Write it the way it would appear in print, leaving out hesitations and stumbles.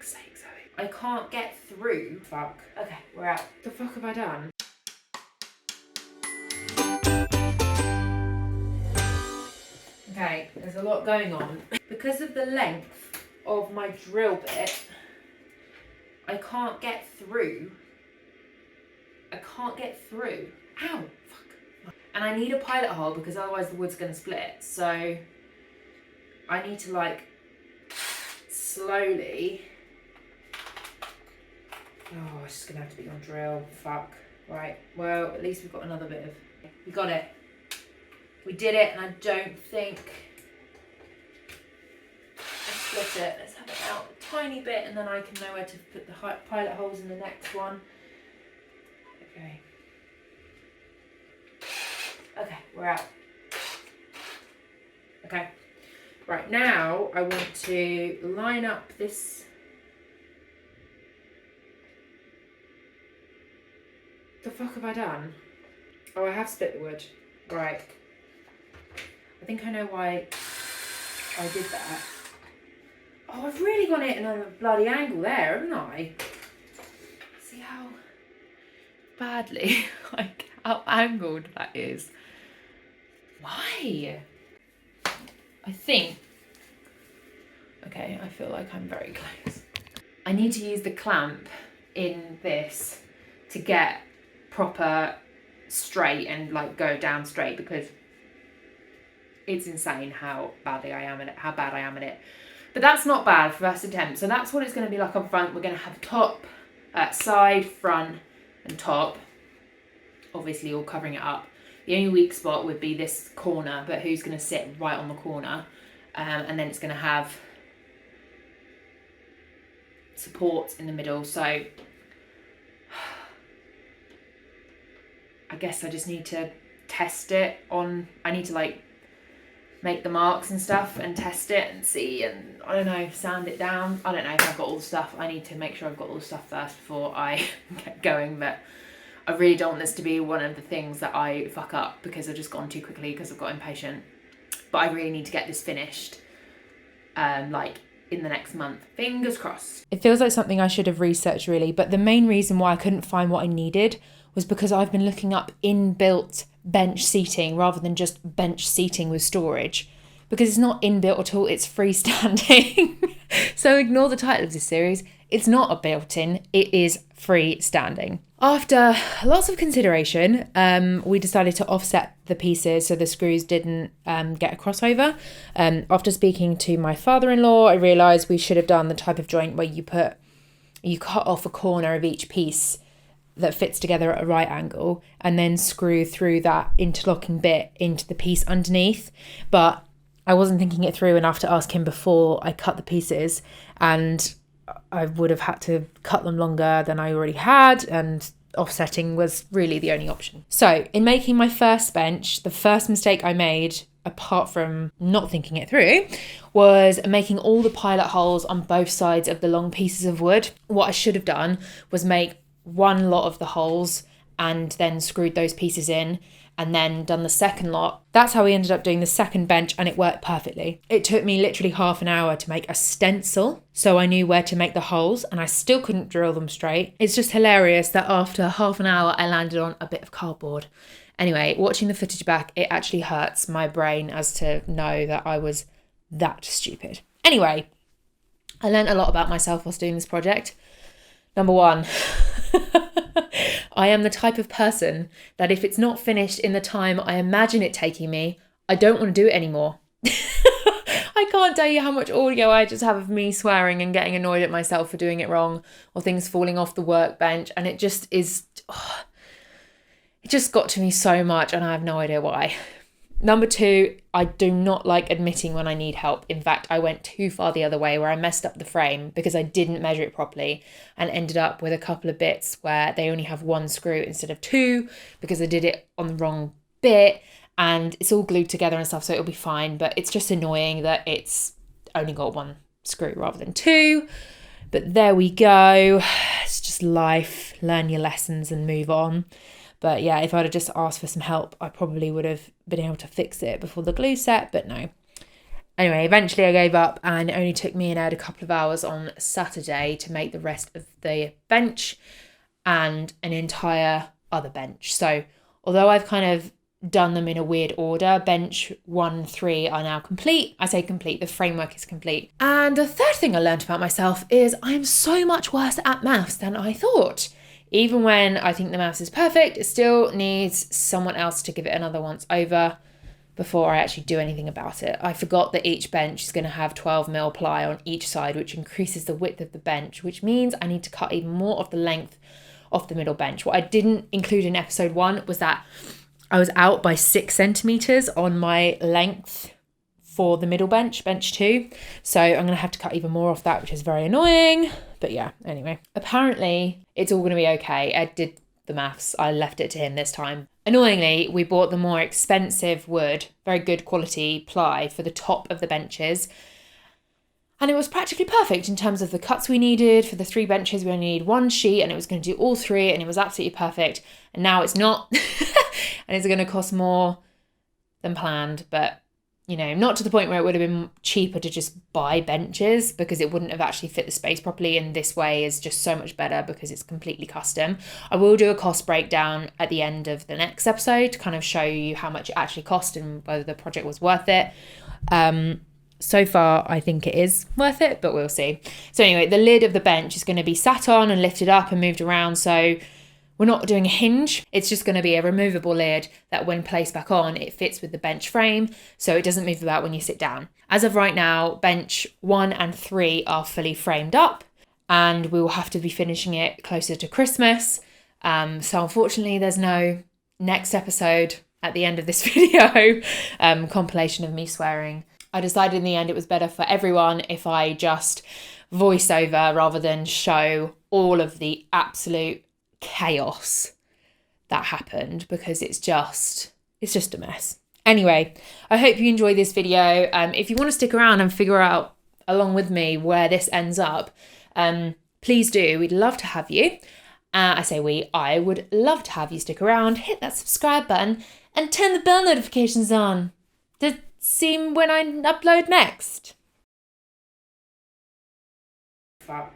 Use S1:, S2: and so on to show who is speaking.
S1: fuck's sake, Zoe. I can't get through. Fuck. Okay, we're out. The fuck have I done? Okay, there's a lot going on. Because of the length of my drill bit, I can't get through. Ow, fuck. And I need a pilot hole because otherwise the wood's gonna split. So I need to like slowly. Oh, it's just gonna have to be on drill. Fuck. Right, well, at least we've got another bit of. We got it. We did it, and I don't think I split it. Let's have it out a tiny bit, and then I can know where to put the pilot holes in the next one. Okay. Okay, we're out. Okay. Right, now I want to line up this. The fuck have I done? Oh, I have split the wood. Right. I think I know why I did that. Oh, I've really gone it in a bloody angle there, haven't I? See how badly, like, how angled that is. Why? I think, okay, I feel like I'm very close. I need to use the clamp in this to get proper straight and like go down straight, because it's insane how bad I am at it. But that's not bad for first attempt. So that's what it's going to be like on front. We're going to have top, side, front and top, obviously all covering it up. The only weak spot would be this corner, but who's going to sit right on the corner? And then it's going to have supports in the middle. So I guess I just need to test it on, I need to like make the marks and stuff and test it and see, and I don't know, sand it down. I don't know if I've got all the stuff. I need to make sure I've got all the stuff first before I get going, but I really don't want this to be one of the things that I fuck up because I've just gone too quickly because I've got impatient. But I really need to get this finished like in the next month. Fingers crossed. It feels like something I should have researched really, but the main reason why I couldn't find what I needed was because I've been looking up inbuilt bench seating rather than just bench seating with storage, because it's not inbuilt at all, it's freestanding. So ignore the title of this series. It's not a built-in, it is freestanding. After lots of consideration, we decided to offset the pieces so the screws didn't get a crossover. After speaking to my father-in-law, I realised we should have done the type of joint where you cut off a corner of each piece that fits together at a right angle and then screw through that interlocking bit into the piece underneath. But I wasn't thinking it through enough to ask him before I cut the pieces, and I would have had to cut them longer than I already had, and offsetting was really the only option. So in making my first bench, the first mistake I made, apart from not thinking it through, was making all the pilot holes on both sides of the long pieces of wood. What I should have done was make one lot of the holes and then screwed those pieces in and then done the second lot. That's how we ended up doing the second bench, and it worked perfectly. It took me literally half an hour to make a stencil, so I knew where to make the holes, and I still couldn't drill them straight. It's just hilarious that after half an hour I landed on a bit of cardboard. Anyway, watching the footage back, it actually hurts my brain as to know that I was that stupid. Anyway, I learned a lot about myself whilst doing this project. Number one, I am the type of person that if it's not finished in the time I imagine it taking me, I don't want to do it anymore. I can't tell you how much audio I just have of me swearing and getting annoyed at myself for doing it wrong, or things falling off the workbench, and it just is, it just got to me so much and I have no idea why. Number two, I do not like admitting when I need help. In fact, I went too far the other way where I messed up the frame because I didn't measure it properly and ended up with a couple of bits where they only have one screw instead of two because I did it on the wrong bit, and it's all glued together and stuff, so it'll be fine. But it's just annoying that it's only got one screw rather than two. But there we go. It's just life. Learn your lessons and move on. But yeah, if I'd have just asked for some help, I probably would have been able to fix it before the glue set, but no. Anyway, eventually I gave up, and it only took me and Ed a couple of hours on Saturday to make the rest of the bench and an entire other bench. So although I've kind of done them in a weird order, bench 1, 3 are now complete. I say complete, the framework is complete. And the third thing I learned about myself is I'm so much worse at maths than I thought. Even when I think the maths is perfect, it still needs someone else to give it another once over before I actually do anything about it. I forgot that each bench is going to have 12mm ply on each side, which increases the width of the bench, which means I need to cut even more of the length of the middle bench. What I didn't include in episode 1 was that I was out by 6 centimetres on my length for the middle bench, bench 2. So I'm going to have to cut even more off that, which is very annoying. But yeah, anyway. Apparently, it's all going to be okay. Ed did the maths. I left it to him this time. Annoyingly, we bought the more expensive wood, very good quality ply for the top of the benches. And it was practically perfect in terms of the cuts we needed. For the 3 benches, we only need 1 sheet, and it was going to do all 3, and it was absolutely perfect. And now it's not. And it's going to cost more than planned, but you know, not to the point where it would have been cheaper to just buy benches, because it wouldn't have actually fit the space properly. And this way is just so much better because it's completely custom. I will do a cost breakdown at the end of the next episode to kind of show you how much it actually cost and whether the project was worth it. So far, I think it is worth it, but we'll see. So anyway, the lid of the bench is going to be sat on and lifted up and moved around. So we're not doing a hinge. It's just going to be a removable lid that when placed back on, it fits with the bench frame, so it doesn't move about when you sit down. As of right now, bench 1 and 3 are fully framed up, and we will have to be finishing it closer to Christmas. So unfortunately, there's no next episode at the end of this video, compilation of me swearing. I decided in the end it was better for everyone if I just voice over rather than show all of the absolute chaos that happened, because it's just a mess. Anyway, I hope you enjoyed this video. If you want to stick around and figure out along with me where this ends up, please do. We'd love to have you. I would love to have you stick around, hit that subscribe button and turn the bell notifications on to see when I upload next. Fuck.